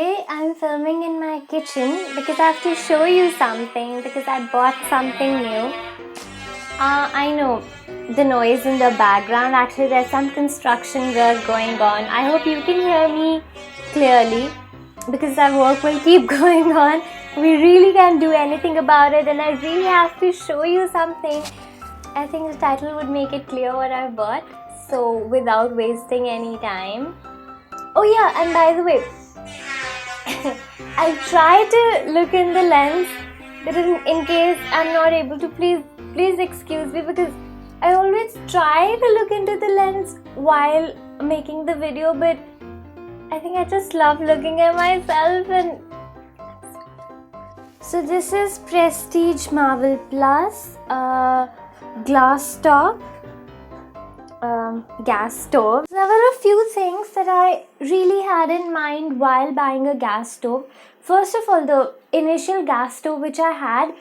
Today I'm filming in my kitchen because I have to show you something because I bought something new. I know the noise in the background. Actually, there's some construction work going on. I hope you can hear me clearly because our work will keep going on. We really can't do anything about it, and I really have to show you something. I think the title would make it clear what I bought. So, without wasting any time. Oh, yeah, and by the way, I'll try to look in the lens, but in case I'm not able to, please excuse me because I always try to look into the lens while making the video, but I think I just love looking at myself. And so this is Prestige Marvel Plus glass top gas stove. There were a few things that I really had in mind while buying a gas stove. First of all, the initial gas stove which I had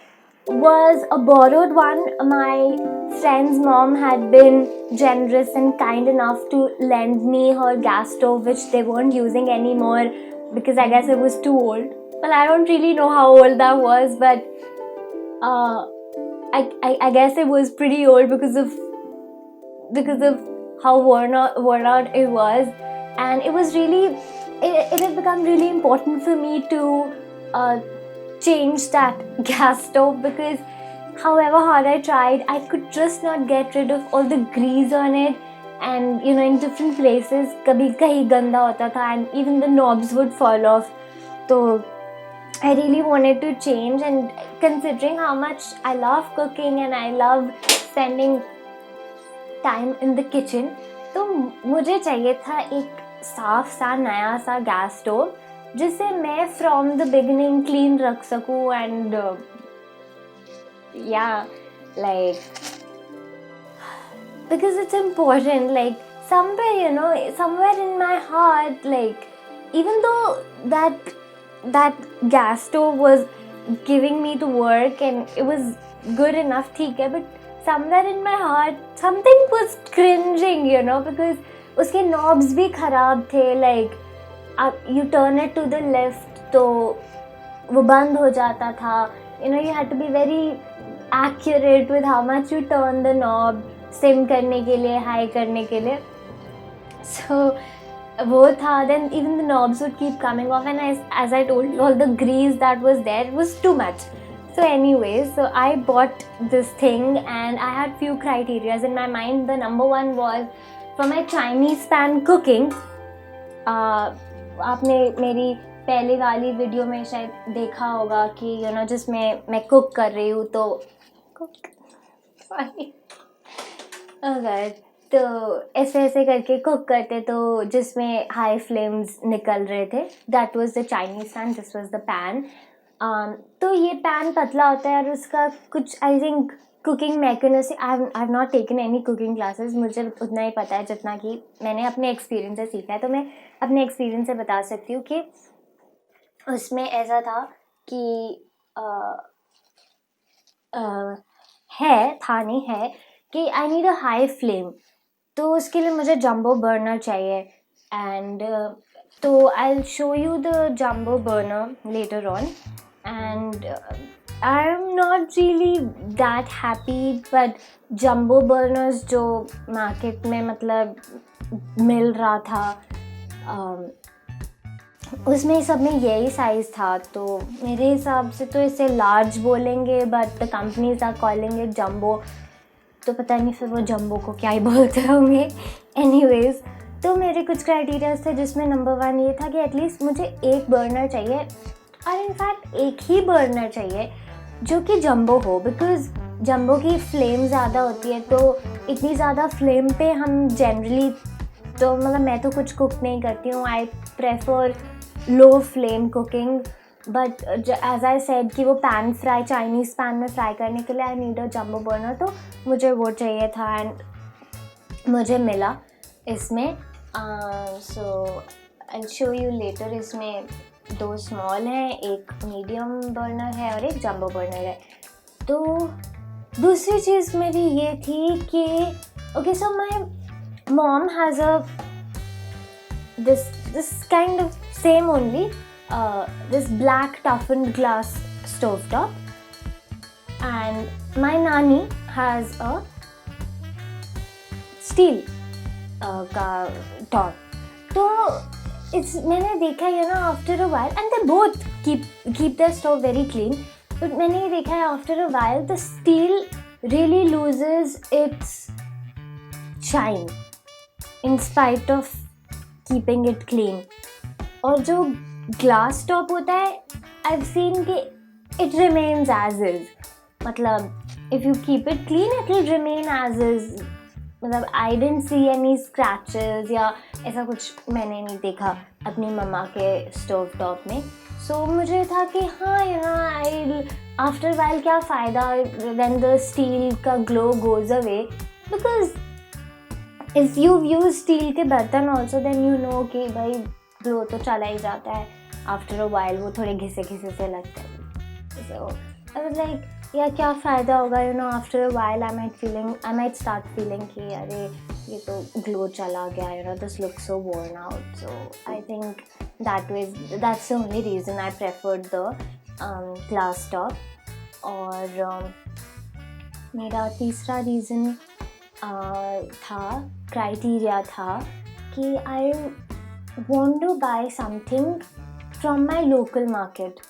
was a borrowed one. My friend's mom had been generous and kind enough to lend me her gas stove, which they weren't using anymore because I guess it was too old. Well, I don't really know how old that was, but I guess it was pretty old because of how worn out it was, and it was really it had become really important for me to change that gas stove because however hard I tried, I could just not get rid of all the grease on it, and in different places kabhi kahi ganda hota tha and even the knobs would fall off. So I really wanted to change, and considering how much I love cooking and I love spending time in the kitchen, तो मुझे चाहिए था एक साफ सा नया सा gas stove जिसे मैं फ्रॉम द बिगिनिंग क्लीन रख सकूं and like because it's important, like somewhere in my heart, like even though that gas stove was giving me to work and it was good enough, ठीक है, but somewhere in my heart something was cringing, because उसके knobs भी खराब थे. Like you turn it to the left तो वो बंद हो जाता था. You had to be very accurate with how much you turn the knob, sim करने के लिए, high करने के लिए. So वो था. Then even the knobs would keep coming off, and as I told you, all the grease that was there was too much. So anyways, so I bought this thing and I had few criterias in my mind. The number one was for my Chinese pan cooking. आपने मेरी पहले वाली video में शायद देखा होगा कि जिसमें मैं कुक कर रही हूँ, तो अगर तो ऐसे करके कुक करते, तो जिसमें हाई फ्लेम्स निकल रहे थे. That was the Chinese pan, this was the pan. तो ये पैन पतला होता है और उसका कुछ I think cooking mechanism, I have not taken any cooking classes. मुझे उतना ही पता है जितना कि मैंने अपने एक्सपीरियंस से सीखा है. तो मैं अपने एक्सपीरियंस से बता सकती हूँ कि उसमें ऐसा था कि है कि आई नीड अ हाई फ्लेम. तो उसके लिए मुझे जंबो बर्नर चाहिए. एंड तो आई will show you the jumbo burner later on. And I'm not really that happy, but jumbo burners जो मार्केट में मतलब मिल रहा था, उसमें सब में यही साइज़ था. तो मेरे हिसाब से तो इसे लार्ज बोलेंगे, but the companies are calling it jumbo. तो पता नहीं फिर वो जंबो को क्या ही बोलते होंगे. एनीवेज, तो मेरे कुछ क्राइटेरियाज थे जिसमें नंबर 1 ये था कि एटलीस्ट मुझे एक बर्नर चाहिए, और इनफैक्ट एक ही बर्नर चाहिए जो कि जंबो हो, बिकॉज जंबो की फ्लेम ज़्यादा होती है. तो इतनी ज़्यादा फ्लेम पे हम जनरली, तो मतलब मैं तो कुछ कुक नहीं करती हूँ. I prefer low flame cooking. But as I said कि वो पैन फ्राई, चाइनीज़ पैन में फ्राई करने के लिए I need a jumbo burner. तो मुझे वो चाहिए था एंड मुझे मिला इसमें. So I will show you later. इसमें 2 स्मॉल हैं, एक मीडियम बर्नर है और एक जंबो बर्नर है. तो दूसरी चीज़ मेरी ये थी कि okay, so my mom has a this kind of same only this black toughened glass stovetop, and my nani has a steel का top. तो मैंने देखा after a while, and they both keep their stove very clean, but मैंने ये देखा है after a while the steel really loses its shine in spite of keeping it clean. और जो glass top होता है, I've seen कि it remains as is. मतलब if you keep it clean, it will remain as is. मतलब I didn't see any scratches या ऐसा कुछ मैंने नहीं देखा अपनी मम्मा के स्टोव टॉप में. So मुझे था कि हाँ after a while क्या फ़ायदा when the steel का glow goes away, because if you use steel के बर्तन also, then you know कि भाई ग्लो तो चला ही जाता है. आफ्टर अ वाइल वो थोड़े घिसे से लगते हैं. सो आई वाज लाइक या क्या फ़ायदा होगा after a while I might start feeling कि अरे ये तो ग्लो चला गया, this looks so worn out. So I think that's the only reason I preferred the glass top. और मेरा तीसरा रीज़न क्राइटेरिया था कि आई want to buy something from my local market,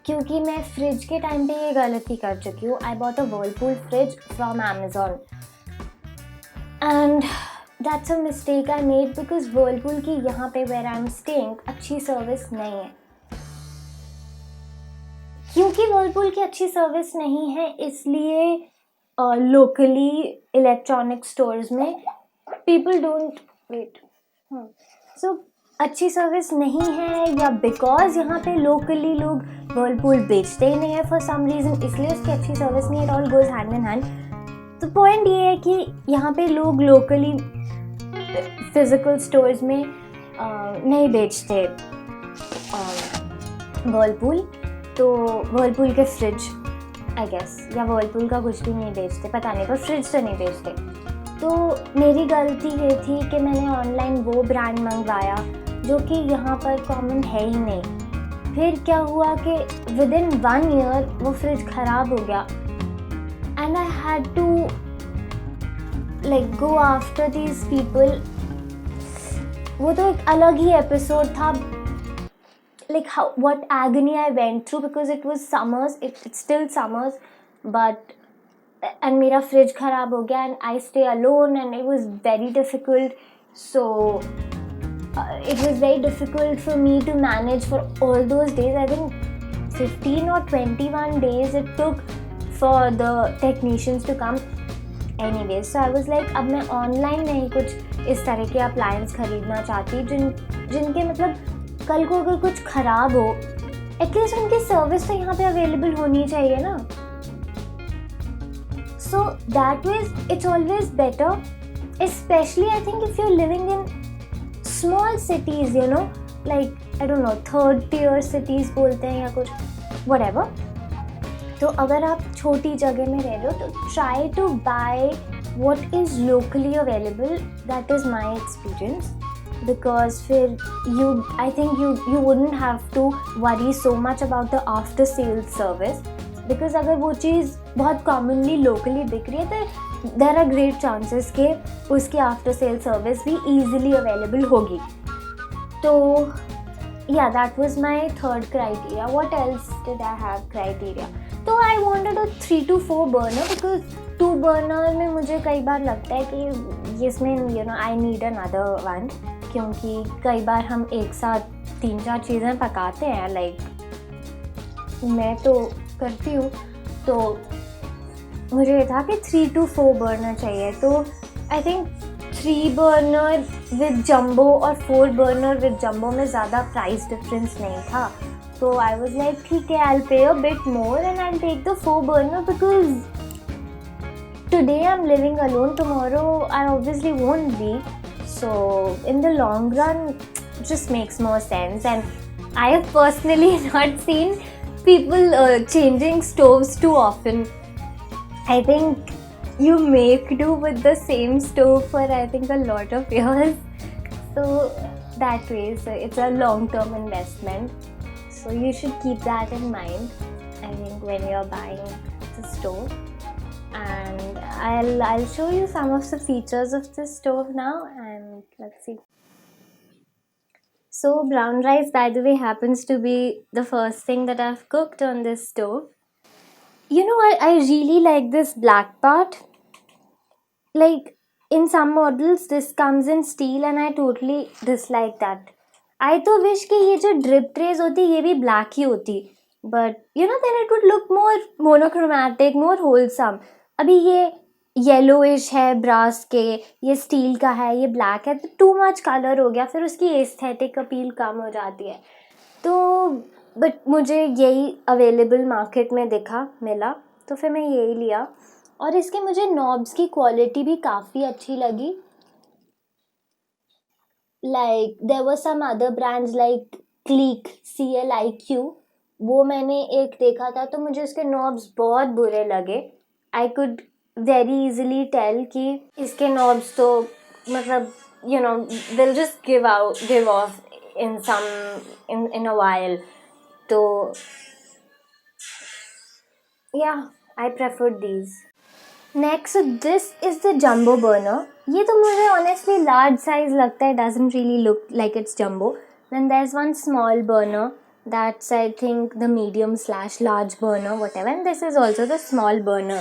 क्योंकि मैं फ्रिज के टाइम पे ये गलती कर चुकी हूँ. I bought a Whirlpool fridge from Amazon and that's a mistake I made because Whirlpool की यहाँ पे where I'm staying अच्छी सर्विस नहीं है. क्योंकि Whirlpool की अच्छी सर्विस नहीं है इसलिए लोकली इलेक्ट्रॉनिक स्टोर्स में people don't wait. So अच्छी सर्विस नहीं है या बिकॉज यहाँ पे लोकली लोग वर्लपूल बेचते ही नहीं है फॉर सम रीज़न, इसलिए उसकी अच्छी सर्विस नहीं है. It all goes hand in hand. तो पॉइंट ये है कि यहाँ पे लोग लोकली फिजिकल स्टोर्स में नहीं बेचते वर्लपूल. तो वर्लपूल के फ्रिज आई गेस या वर्लपूल का कुछ भी नहीं बेचते, पता नहीं, पर फ्रिज तो नहीं बेचते. तो मेरी गलती ये थी कि मैंने ऑनलाइन वो ब्रांड मंगवाया जो कि यहाँ पर कॉमन है ही नहीं. फिर क्या हुआ कि विद इन 1 year वो फ्रिज ख़राब हो गया and I had to like go after these people. वो तो एक अलग ही एपिसोड था, like how what agony I went through because it was summers, it's still summers, but and मेरा फ्रिज ख़राब हो गया and I stay alone and it was very difficult. So it was very difficult for me to manage for all those days. I think 15 or 21 days it took for the technicians to come. Anyways, so I was like अब मैं online नहीं कुछ इस तरह के appliance खरीदना चाहती जिनके मतलब कल को अगर कुछ ख़राब हो एटलीस्ट उनकी सर्विस तो यहाँ पे अवेलेबल होनी चाहिए ना. So that way it's always better, especially I think if you're living in small cities, like I don't know, 3rd tier cities बोलते हैं या कुछ whatever. तो अगर आप छोटी जगह में रह रहे हो तो try to buy what is locally available. That is my experience, because फिर I think you wouldn't have to worry so much about the after sales service, because अगर वो चीज़ बहुत commonly locally बिक रही है तो there are great chances कि उसकी आफ्टर सेल सर्विस भी easily available होगी. तो yeah, that was my 3rd criteria. What else did I have criteria? तो I wanted a 3 to 4 burner because 2 burner में मुझे कई बार लगता है कि इसमें I need another one, क्योंकि कई बार हम एक साथ 3-4 चीज़ें पकाते हैं, लाइक मैं तो करती हूँ. तो मुझे ये था कि 3 to 4 बर्नर चाहिए. तो I think 3 burner with jumbo और 4 बर्नर विद जंबो में ज़्यादा प्राइस डिफरेंस नहीं था. तो आई वाज लाइक ठीक है, I will pay a bit more and I will take the 4 burner because today I am living alone, tomorrow I obviously won't be. So in the long run just makes more sense. And I have personally not seen people changing stoves too often. I think you make do with the same stove for I think a lot of years. So that way, so it's a long-term investment. So you should keep that in mind, I think, when you're buying the stove. And I'll show you some of the features of this stove now, and let's see. So brown rice, by the way, happens to be the first thing that I've cooked on this stove. You know what? I really like this black part. Like, in some models this comes in steel and I totally dislike that. I तो wish कि ये जो drip trays होती ये भी black ही होती, but you know then it would look more monochromatic, more wholesome. अभी ये yellowish है brass के, ये steel का है, ये black है, तो too much color हो गया, फिर उसकी aesthetic appeal कम हो जाती है. तो बट मुझे यही अवेलेबल मार्केट में दिखा मिला, तो फिर मैं यही लिया. और इसके मुझे नॉब्स की क्वालिटी भी काफ़ी अच्छी लगी. Like there were some other brands like Cliq, CLIQ, वो मैंने एक देखा था तो मुझे उसके नॉब्स बहुत बुरे लगे. I could very easily tell कि इसके नॉब्स तो मतलब you know will just give off in a while. तो yeah I preferred these. Next, so this is the jumbo burner. ये तो मुझे honestly large size लगता है, doesn't really look like it's jumbo. Then there's one small burner, that's I think the medium/large burner, whatever. And this is also the small burner.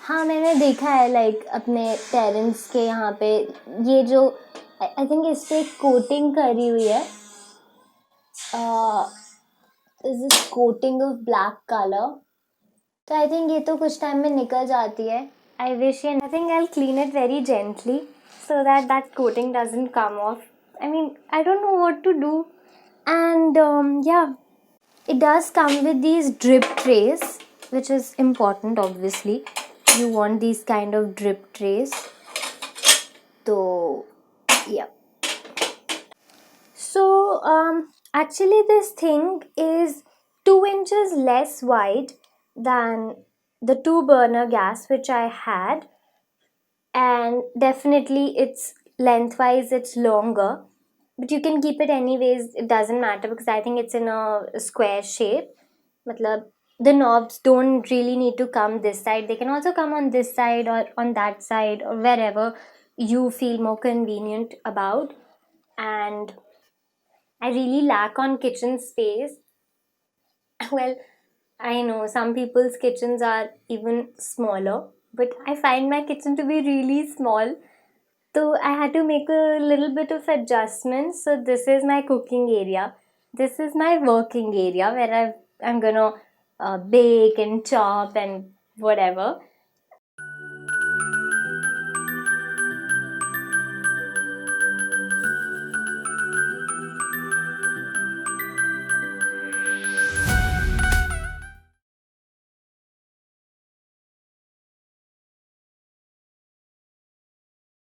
हाँ मैंने देखा है like अपने parents के यहाँ पे ये जो I think इस पे coating करी हुई है. Is this coating of black color? तो आई थिंक ये तो कुछ टाइम में निकल जाती है. I wish I think I clean it very gently so that coating doesn't come off. I mean I don't know what to do. And yeah it does come with these drip trays, which is important obviously. You want these kind of drip trays. So yeah. So actually this thing is 2 inches less wide than the 2 burner gas which I had, and definitely it's lengthwise it's longer, but you can keep it anyways, it doesn't matter because I think it's in a square shape. Matlab the knobs don't really need to come this side, they can also come on this side or on that side or wherever you feel more convenient about. And I really lack on kitchen space. Well, I know some people's kitchens are even smaller, but I find my kitchen to be really small. So I had to make a little bit of adjustments. So this is my cooking area. This is my working area where I'm gonna bake and chop and whatever.